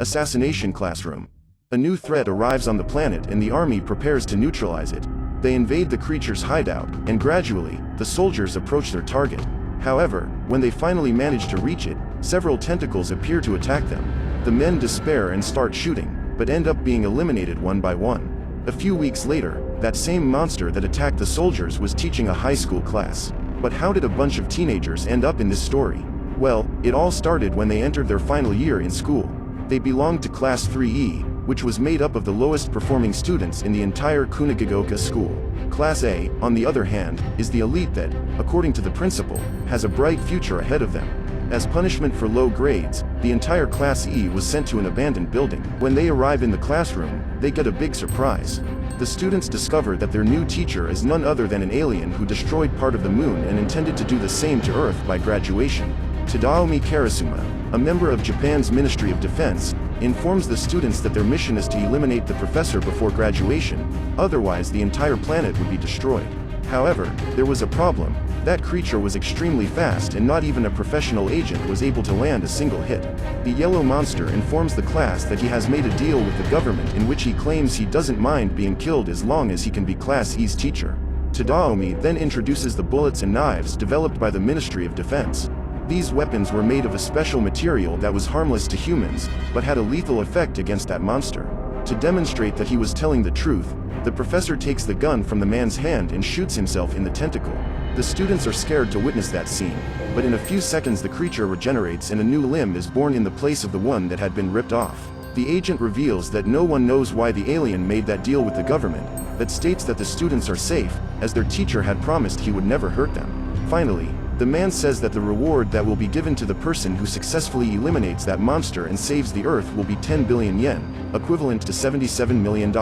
Assassination classroom. A new threat arrives on the planet and the army prepares to neutralize it. They invade the creature's hideout, and gradually, the soldiers approach their target. However, when they finally manage to reach it, several tentacles appear to attack them. The men despair and start shooting, but end up being eliminated one by one. A few weeks later, that same monster that attacked the soldiers was teaching a high school class. But how did a bunch of teenagers end up in this story? Well, it all started when they entered their final year in school. They belonged to Class 3E, which was made up of the lowest performing students in the entire Kunugigaoka School. Class A, on the other hand, is the elite that, according to the principal, has a bright future ahead of them. As punishment for low grades, the entire Class E was sent to an abandoned building. When they arrive in the classroom, they get a big surprise. The students discover that their new teacher is none other than an alien who destroyed part of the moon and intended to do the same to Earth by graduation. Tadaomi Karasuma, a member of Japan's Ministry of Defense, informs the students that their mission is to eliminate the professor before graduation, otherwise the entire planet would be destroyed. However, there was a problem. That creature was extremely fast and not even a professional agent was able to land a single hit. The yellow monster informs the class that he has made a deal with the government in which he claims he doesn't mind being killed as long as he can be Class E's teacher. Tadaomi then introduces the bullets and knives developed by the Ministry of Defense. These weapons were made of a special material that was harmless to humans, but had a lethal effect against that monster. To demonstrate that he was telling the truth, the professor takes the gun from the man's hand and shoots himself in the tentacle. The students are scared to witness that scene, but in a few seconds the creature regenerates and a new limb is born in the place of the one that had been ripped off. The agent reveals that no one knows why the alien made that deal with the government, that states that the students are safe, as their teacher had promised he would never hurt them. Finally, the man says that the reward that will be given to the person who successfully eliminates that monster and saves the Earth will be 10 billion yen, equivalent to $77 million.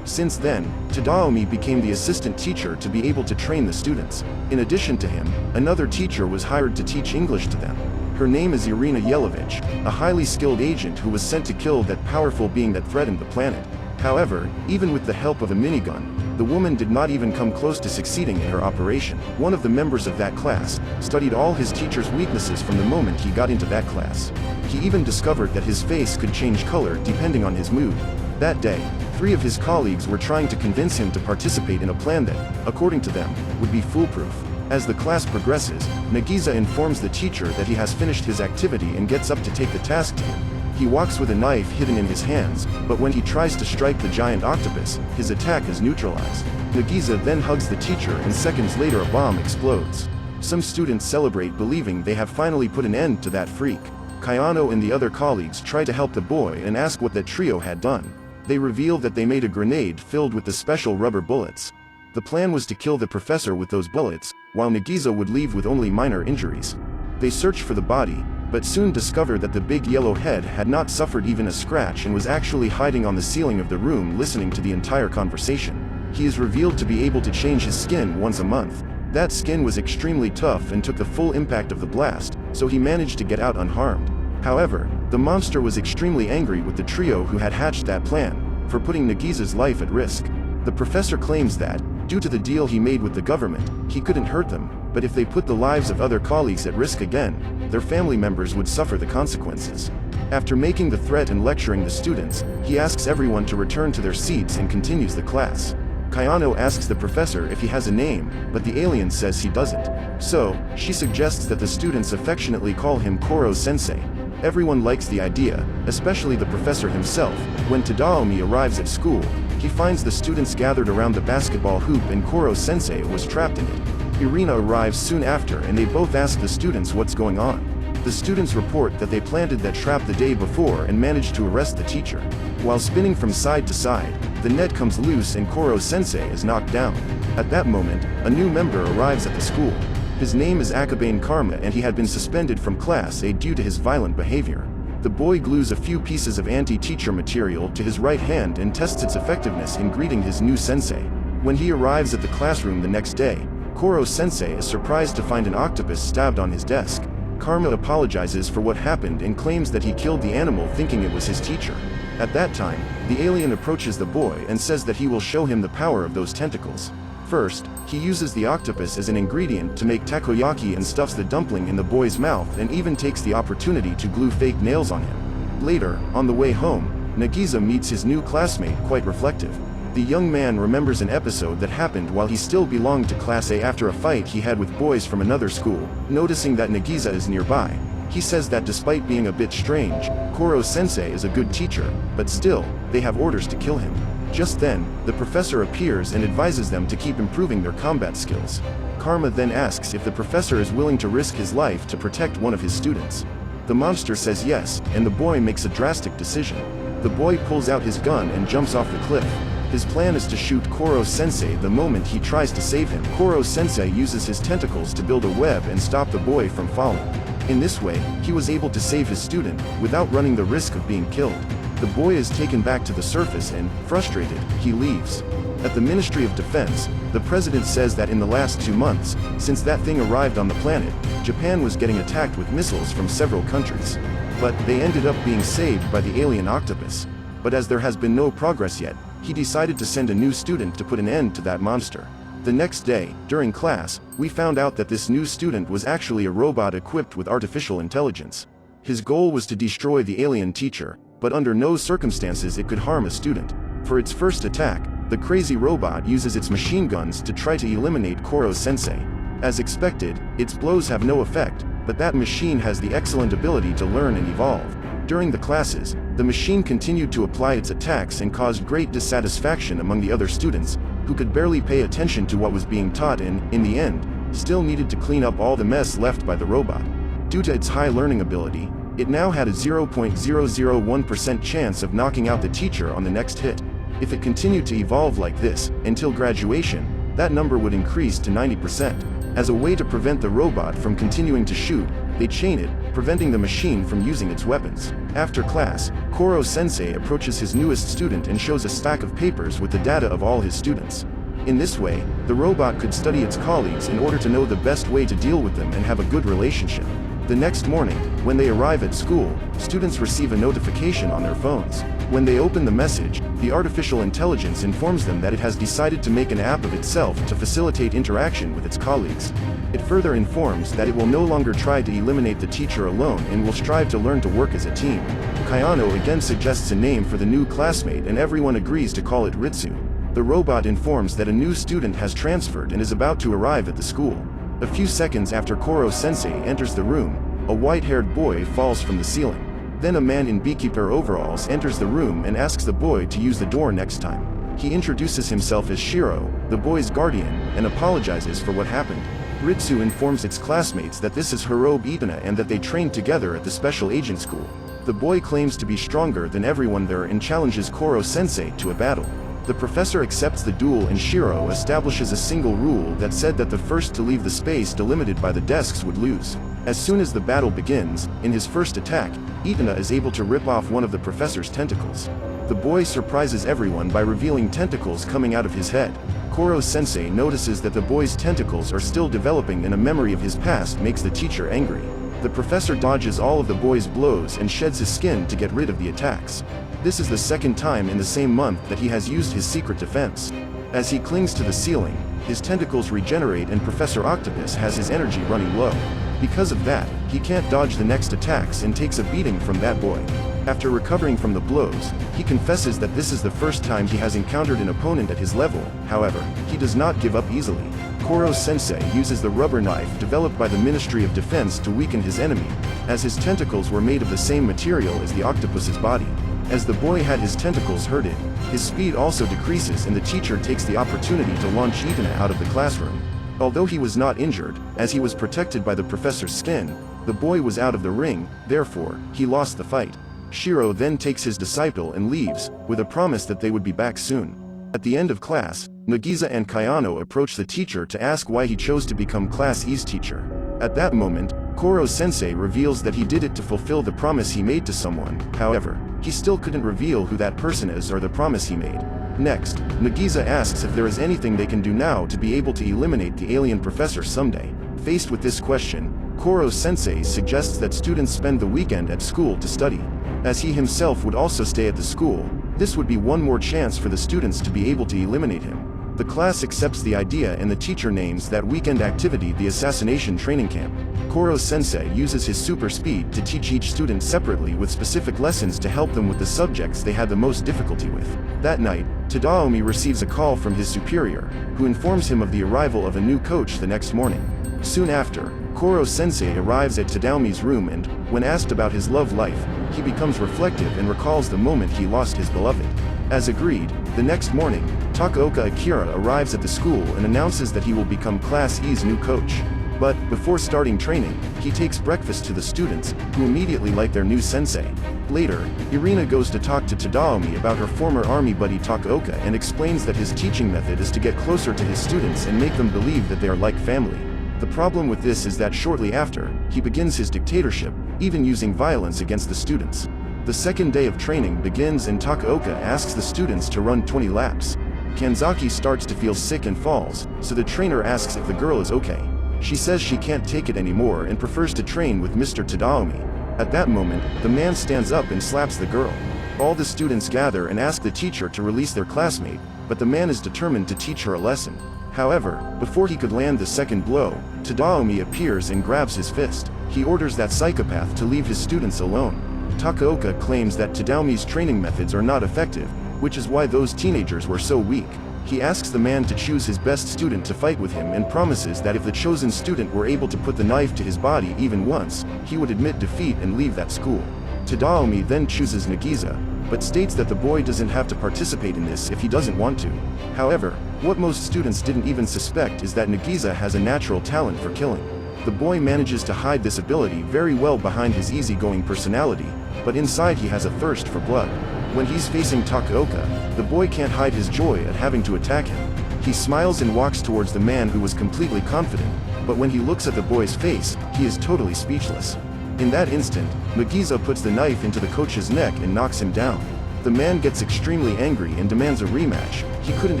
Since then, Tadaomi became the assistant teacher to be able to train the students. In addition to him, another teacher was hired to teach English to them. Her name is Irina Yelovich, a highly skilled agent who was sent to kill that powerful being that threatened the planet. However, even with the help of a minigun, the woman did not even come close to succeeding in her operation. One of the members of that class studied all his teacher's weaknesses from the moment he got into that class. He even discovered that his face could change color depending on his mood. That day, 3 of his colleagues were trying to convince him to participate in a plan that, according to them, would be foolproof. As the class progresses, Nagisa informs the teacher that he has finished his activity and gets up to take the task to him. He walks with a knife hidden in his hands, but when he tries to strike the giant octopus, his attack is neutralized. Nagisa then hugs the teacher and seconds later a bomb explodes. Some students celebrate believing they have finally put an end to that freak. Kayano and the other colleagues try to help the boy and ask what that trio had done. They reveal that they made a grenade filled with the special rubber bullets. The plan was to kill the professor with those bullets, while Nagisa would leave with only minor injuries. They search for the body, but soon discover that the big yellow head had not suffered even a scratch and was actually hiding on the ceiling of the room listening to the entire conversation. He is revealed to be able to change his skin once a month. That skin was extremely tough and took the full impact of the blast, so he managed to get out unharmed. However, the monster was extremely angry with the trio who had hatched that plan, for putting Nagisa's life at risk. The professor claims that, due to the deal he made with the government, he couldn't hurt them, but if they put the lives of other colleagues at risk again, their family members would suffer the consequences. After making the threat and lecturing the students, he asks everyone to return to their seats and continues the class. Kayano asks the professor if he has a name, but the alien says he doesn't. So, she suggests that the students affectionately call him Koro-sensei. Everyone likes the idea, especially the professor himself. When Tadaomi arrives at school, he finds the students gathered around the basketball hoop and Koro-sensei was trapped in it. Irina arrives soon after and they both ask the students what's going on. The students report that they planted that trap the day before and managed to arrest the teacher. While spinning from side to side, the net comes loose and Koro-sensei is knocked down. At that moment, a new member arrives at the school. His name is Akabane Karma and he had been suspended from Class A due to his violent behavior. The boy glues a few pieces of anti-teacher material to his right hand and tests its effectiveness in greeting his new sensei. When he arrives at the classroom the next day, Koro-sensei is surprised to find an octopus stabbed on his desk. Karma apologizes for what happened and claims that he killed the animal thinking it was his teacher. At that time, the alien approaches the boy and says that he will show him the power of those tentacles. First, he uses the octopus as an ingredient to make takoyaki and stuffs the dumpling in the boy's mouth and even takes the opportunity to glue fake nails on him. Later, on the way home, Nagisa meets his new classmate, quite reflective. The young man remembers an episode that happened while he still belonged to Class A after a fight he had with boys from another school. Noticing that Nagisa is nearby, he says that despite being a bit strange, Koro-sensei is a good teacher, but still, they have orders to kill him. Just then, the professor appears and advises them to keep improving their combat skills. Karma then asks if the professor is willing to risk his life to protect one of his students. The monster says yes, and the boy makes a drastic decision. The boy pulls out his gun and jumps off the cliff. His plan is to shoot Koro-sensei the moment he tries to save him. Koro-sensei uses his tentacles to build a web and stop the boy from falling. In this way, he was able to save his student, without running the risk of being killed. The boy is taken back to the surface and, frustrated, he leaves. At the Ministry of Defense, the president says that in the last 2 months, since that thing arrived on the planet, Japan was getting attacked with missiles from several countries. But they ended up being saved by the alien octopus. But as there has been no progress yet, he decided to send a new student to put an end to that monster. The next day, during class, we found out that this new student was actually a robot equipped with artificial intelligence. His goal was to destroy the alien teacher, but under no circumstances it could harm a student. For its first attack, the crazy robot uses its machine guns to try to eliminate Koro-sensei. As expected, its blows have no effect, but that machine has the excellent ability to learn and evolve. During the classes, the machine continued to apply its attacks and caused great dissatisfaction among the other students, who could barely pay attention to what was being taught and, in the end, still needed to clean up all the mess left by the robot. Due to its high learning ability, it now had a 0.001% chance of knocking out the teacher on the next hit. If it continued to evolve like this, until graduation, that number would increase to 90%. As a way to prevent the robot from continuing to shoot, they chain it, preventing the machine from using its weapons. After class, Koro-sensei approaches his newest student and shows a stack of papers with the data of all his students. In this way, the robot could study its colleagues in order to know the best way to deal with them and have a good relationship. The next morning, when they arrive at school, students receive a notification on their phones. When they open the message, the artificial intelligence informs them that it has decided to make an app of itself to facilitate interaction with its colleagues. It further informs that it will no longer try to eliminate the teacher alone and will strive to learn to work as a team. Kayano again suggests a name for the new classmate and everyone agrees to call it Ritsu. The robot informs that a new student has transferred and is about to arrive at the school. A few seconds after Koro-sensei enters the room, a white-haired boy falls from the ceiling. Then a man in beekeeper overalls enters the room and asks the boy to use the door next time. He introduces himself as Shiro, the boy's guardian, and apologizes for what happened. Ritsu informs its classmates that this is Hirobe Itana and that they trained together at the special agent school. The boy claims to be stronger than everyone there and challenges Koro-sensei to a battle. The professor accepts the duel and Shiro establishes a single rule that said that the first to leave the space delimited by the desks would lose. As soon as the battle begins, in his first attack, Itana is able to rip off one of the professor's tentacles. The boy surprises everyone by revealing tentacles coming out of his head. Koro-sensei notices that the boy's tentacles are still developing and a memory of his past makes the teacher angry. The professor dodges all of the boy's blows and sheds his skin to get rid of the attacks. This is the second time in the same month that he has used his secret defense. As he clings to the ceiling, his tentacles regenerate and Professor Octopus has his energy running low. Because of that, he can't dodge the next attacks and takes a beating from that boy. After recovering from the blows, he confesses that this is the first time he has encountered an opponent at his level. However, he does not give up easily. Koro-sensei uses the rubber knife developed by the Ministry of Defense to weaken his enemy, as his tentacles were made of the same material as the octopus's body. As the boy had his tentacles hurted, his speed also decreases and the teacher takes the opportunity to launch Itana out of the classroom. Although he was not injured, as he was protected by the professor's skin, the boy was out of the ring, therefore, he lost the fight. Shiro then takes his disciple and leaves, with a promise that they would be back soon. At the end of class, Nagisa and Kayano approach the teacher to ask why he chose to become Class E's teacher. At that moment, Koro-sensei reveals that he did it to fulfill the promise he made to someone. However, he still couldn't reveal who that person is or the promise he made. Next, Nagisa asks if there is anything they can do now to be able to eliminate the alien professor someday. Faced with this question, Koro-sensei suggests that students spend the weekend at school to study. As he himself would also stay at the school, this would be one more chance for the students to be able to eliminate him. The class accepts the idea and the teacher names that weekend activity the Assassination training camp. Koro-sensei uses his super speed to teach each student separately with specific lessons to help them with the subjects they had the most difficulty with. That night, Tadaomi receives a call from his superior, who informs him of the arrival of a new coach the next morning. Soon after, Koro-sensei arrives at Tadaomi's room and, when asked about his love life, he becomes reflective and recalls the moment he lost his beloved. As agreed, the next morning, Takaoka Akira arrives at the school and announces that he will become Class E's new coach. But, before starting training, he takes breakfast to the students, who immediately like their new sensei. Later, Irina goes to talk to Tadaomi about her former army buddy Takaoka and explains that his teaching method is to get closer to his students and make them believe that they are like family. The problem with this is that shortly after, he begins his dictatorship, even using violence against the students. The second day of training begins and Takaoka asks the students to run 20 laps. Kanzaki starts to feel sick and falls, so the trainer asks if the girl is okay. She says she can't take it anymore and prefers to train with Mr. Tadaomi. At that moment, the man stands up and slaps the girl. All the students gather and ask the teacher to release their classmate, but the man is determined to teach her a lesson. However, before he could land the second blow, Tadaomi appears and grabs his fist. He orders that psychopath to leave his students alone. Takaoka claims that Tadaomi's training methods are not effective, which is why those teenagers were so weak. He asks the man to choose his best student to fight with him and promises that if the chosen student were able to put the knife to his body even once, he would admit defeat and leave that school. Tadaomi then chooses Nagisa, but states that the boy doesn't have to participate in this if he doesn't want to. However, what most students didn't even suspect is that Nagisa has a natural talent for killing. The boy manages to hide this ability very well behind his easygoing personality, but inside he has a thirst for blood. When he's facing Takaoka, the boy can't hide his joy at having to attack him. He smiles and walks towards the man who was completely confident, but when he looks at the boy's face, he is totally speechless. In that instant, Nagisa puts the knife into the coach's neck and knocks him down. The man gets extremely angry and demands a rematch. He couldn't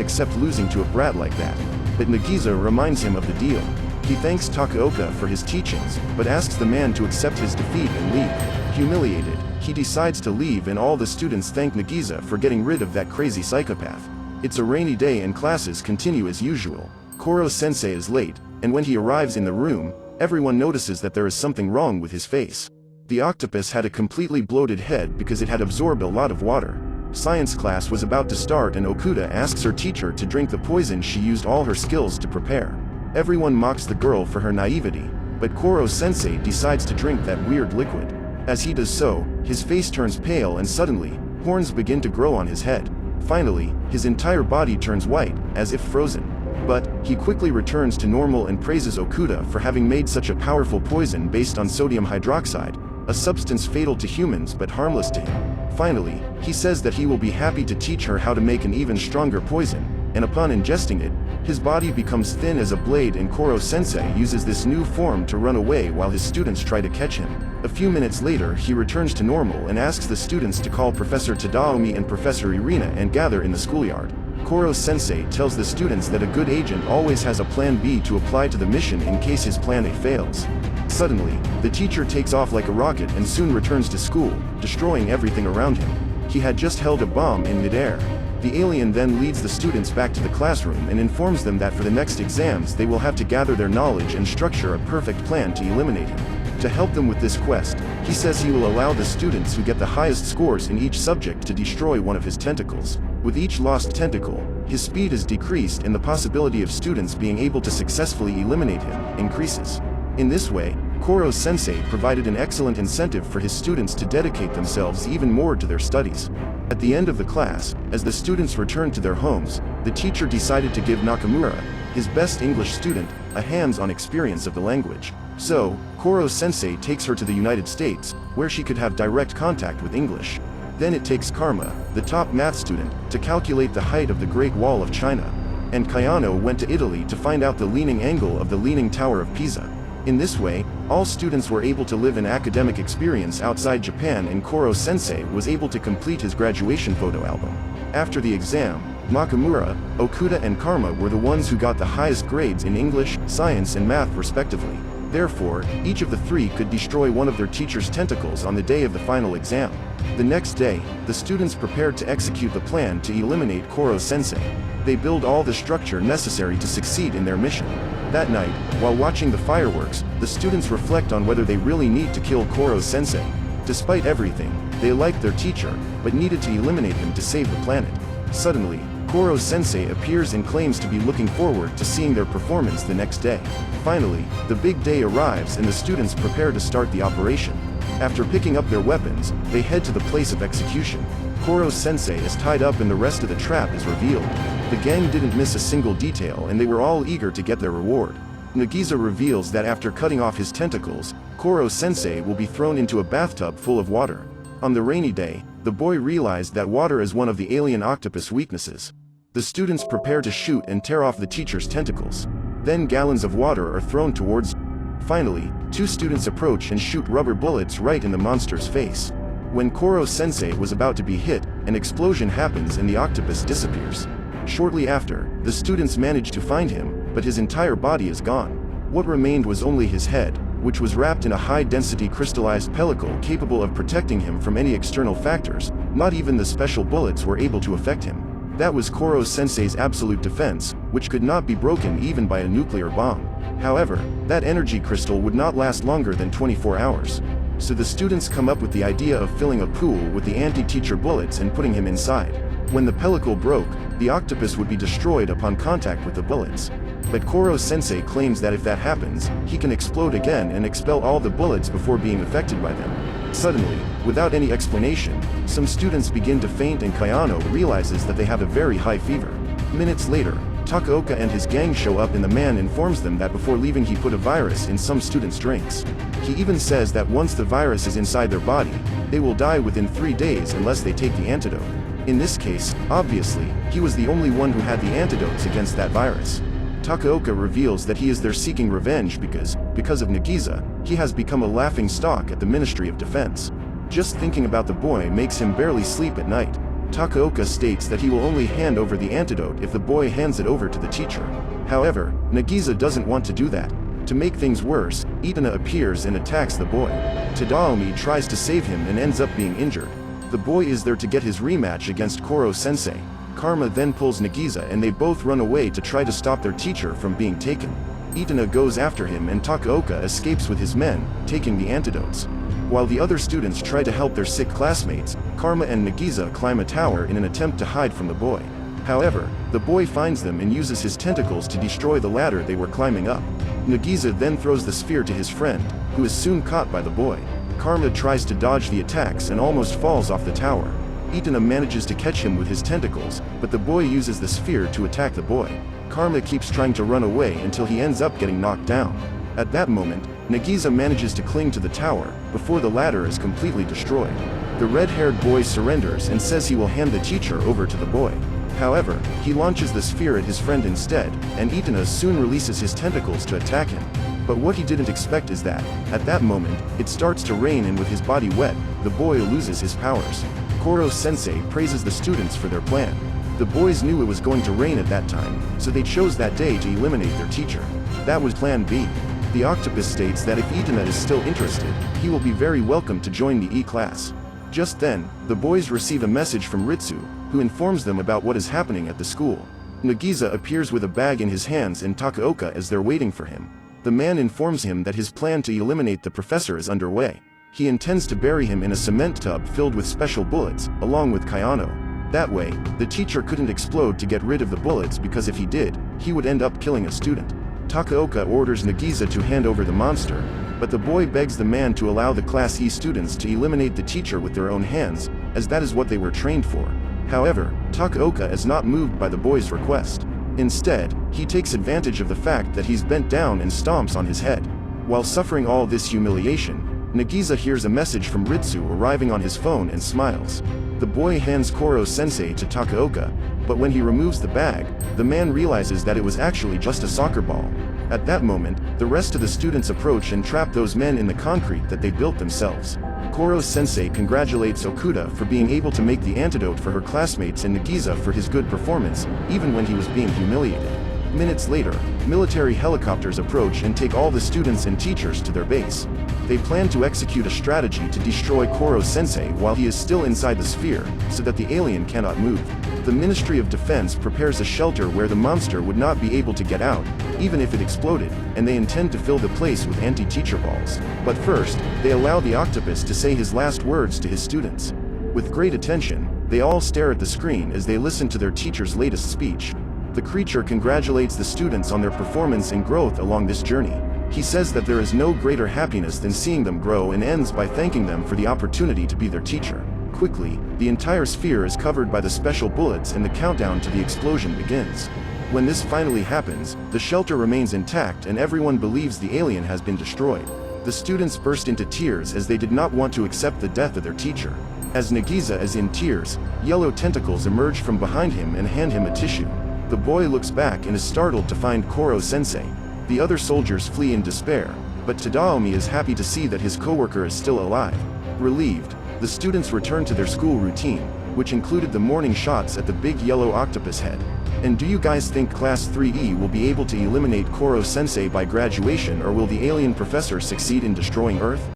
accept losing to a brat like that. But Nagisa reminds him of the deal. He thanks Takaoka for his teachings, but asks the man to accept his defeat and leave. Humiliated, he decides to leave and all the students thank Nagisa for getting rid of that crazy psychopath. It's a rainy day and classes continue as usual. Koro-sensei is late, and when he arrives in the room, everyone notices that there is something wrong with his face. The octopus had a completely bloated head because it had absorbed a lot of water. Science class was about to start and Okuda asks her teacher to drink the poison she used all her skills to prepare. Everyone mocks the girl for her naivety, but Koro-sensei decides to drink that weird liquid. As he does so, his face turns pale and suddenly, horns begin to grow on his head. Finally, his entire body turns white, as if frozen. But, he quickly returns to normal and praises Okuda for having made such a powerful poison based on sodium hydroxide, a substance fatal to humans but harmless to him. Finally, he says that he will be happy to teach her how to make an even stronger poison, and upon ingesting it, his body becomes thin as a blade and Koro-sensei uses this new form to run away while his students try to catch him. A few minutes later he returns to normal and asks the students to call Professor Tadaomi and Professor Irina and gather in the schoolyard. Koro-sensei tells the students that a good agent always has a plan B to apply to the mission in case his plan A fails. Suddenly, the teacher takes off like a rocket and soon returns to school, destroying everything around him. He had just held a bomb in midair. The alien then leads the students back to the classroom and informs them that for the next exams they will have to gather their knowledge and structure a perfect plan to eliminate him. To help them with this quest, he says he will allow the students who get the highest scores in each subject to destroy one of his tentacles. With each lost tentacle, his speed is decreased and the possibility of students being able to successfully eliminate him increases. In this way, Koro-sensei provided an excellent incentive for his students to dedicate themselves even more to their studies. At the end of the class, as the students returned to their homes, the teacher decided to give Nakamura, his best English student, a hands-on experience of the language. So, Koro-sensei takes her to the United States, where she could have direct contact with English. Then it takes Karma, the top math student, to calculate the height of the Great Wall of China. And Kayano went to Italy to find out the leaning angle of the Leaning Tower of Pisa. In this way, all students were able to live an academic experience outside Japan and Koro-sensei was able to complete his graduation photo album. After the exam, Nakamura, Okuda and Karma were the ones who got the highest grades in English, science and math respectively. Therefore, each of the three could destroy one of their teacher's tentacles on the day of the final exam. The next day, the students prepared to execute the plan to eliminate Koro-sensei. They build all the structure necessary to succeed in their mission. That night, while watching the fireworks, the students reflect on whether they really need to kill Koro-sensei. Despite everything, they liked their teacher, but needed to eliminate him to save the planet. Suddenly, Koro-sensei appears and claims to be looking forward to seeing their performance the next day. Finally, the big day arrives and the students prepare to start the operation. After picking up their weapons, they head to the place of execution. Koro-sensei is tied up and the rest of the trap is revealed. The gang didn't miss a single detail and they were all eager to get their reward. Nagisa reveals that after cutting off his tentacles, Koro-sensei will be thrown into a bathtub full of water. On the rainy day, the boy realized that water is one of the alien octopus weaknesses. The students prepare to shoot and tear off the teacher's tentacles. Then gallons of water are thrown towards. Finally, two students approach and shoot rubber bullets right in the monster's face. When Koro-sensei was about to be hit, an explosion happens and the octopus disappears. Shortly after, the students manage to find him, but his entire body is gone. What remained was only his head, which was wrapped in a high-density crystallized pellicle capable of protecting him from any external factors. Not even the special bullets were able to affect him. That was Koro-sensei's absolute defense, which could not be broken even by a nuclear bomb. However, that energy crystal would not last longer than 24 hours. So the students come up with the idea of filling a pool with the anti-teacher bullets and putting him inside. When the pellicle broke, the octopus would be destroyed upon contact with the bullets. But Koro-sensei claims that if that happens, he can explode again and expel all the bullets before being affected by them. Suddenly, without any explanation, some students begin to faint and Kayano realizes that they have a very high fever. Minutes later, Takaoka and his gang show up and the man informs them that before leaving he put a virus in some students' drinks. He even says that once the virus is inside their body, they will die within 3 days unless they take the antidote. In this case, obviously, he was the only one who had the antidotes against that virus. Takaoka reveals that he is there seeking revenge because of Nagisa, he has become a laughing stock at the Ministry of Defense. Just thinking about the boy makes him barely sleep at night. Takaoka states that he will only hand over the antidote if the boy hands it over to the teacher. However, Nagisa doesn't want to do that. To make things worse, Itana appears and attacks the boy. Tadaomi tries to save him and ends up being injured. The boy is there to get his rematch against Koro-sensei. Karma then pulls Nagisa and they both run away to try to stop their teacher from being taken. Itana goes after him and Takaoka escapes with his men, taking the antidotes. While the other students try to help their sick classmates, Karma and Nagisa climb a tower in an attempt to hide from the boy. However, the boy finds them and uses his tentacles to destroy the ladder they were climbing up. Nagisa then throws the sphere to his friend, who is soon caught by the boy. Karma tries to dodge the attacks and almost falls off the tower. Itana manages to catch him with his tentacles, but the boy uses the sphere to attack the boy. Karma keeps trying to run away until he ends up getting knocked down. At that moment, Nagisa manages to cling to the tower, before the ladder is completely destroyed. The red-haired boy surrenders and says he will hand the teacher over to the boy. However, he launches the sphere at his friend instead, and Itana soon releases his tentacles to attack him. But what he didn't expect is that, at that moment, it starts to rain and with his body wet, the boy loses his powers. Koro-sensei praises the students for their plan. The boys knew it was going to rain at that time, so they chose that day to eliminate their teacher. That was Plan B. The octopus states that if Itana is still interested, he will be very welcome to join the E-class. Just then, the boys receive a message from Ritsu, who informs them about what is happening at the school. Nagisa appears with a bag in his hands and Takaoka as they're waiting for him. The man informs him that his plan to eliminate the professor is underway. He intends to bury him in a cement tub filled with special bullets, along with Kayano. That way, the teacher couldn't explode to get rid of the bullets because if he did, he would end up killing a student. Takaoka orders Nagisa to hand over the monster, but the boy begs the man to allow the Class E students to eliminate the teacher with their own hands, as that is what they were trained for. However, Takaoka is not moved by the boy's request. Instead, he takes advantage of the fact that he's bent down and stomps on his head. While suffering all this humiliation, Nagisa hears a message from Ritsu arriving on his phone and smiles. The boy hands Koro-sensei to Takaoka, but when he removes the bag, the man realizes that it was actually just a soccer ball. At that moment, the rest of the students approach and trap those men in the concrete that they built themselves. Koro-sensei congratulates Okuda for being able to make the antidote for her classmates and Nagisa for his good performance, even when he was being humiliated. Minutes later, military helicopters approach and take all the students and teachers to their base. They plan to execute a strategy to destroy Koro-sensei while he is still inside the sphere, so that the alien cannot move. The Ministry of Defense prepares a shelter where the monster would not be able to get out, even if it exploded, and they intend to fill the place with anti-teacher balls. But first, they allow the octopus to say his last words to his students. With great attention, they all stare at the screen as they listen to their teacher's latest speech. The creature congratulates the students on their performance and growth along this journey. He says that there is no greater happiness than seeing them grow and ends by thanking them for the opportunity to be their teacher. Quickly, the entire sphere is covered by the special bullets and the countdown to the explosion begins. When this finally happens, the shelter remains intact and everyone believes the alien has been destroyed. The students burst into tears as they did not want to accept the death of their teacher. As Nagisa is in tears, yellow tentacles emerge from behind him and hand him a tissue. The boy looks back and is startled to find Koro-sensei. The other soldiers flee in despair, but Tadaomi is happy to see that his coworker is still alive. Relieved, the students return to their school routine, which included the morning shots at the big yellow octopus head. And do you guys think Class 3E will be able to eliminate Koro-sensei by graduation, or will the alien professor succeed in destroying Earth?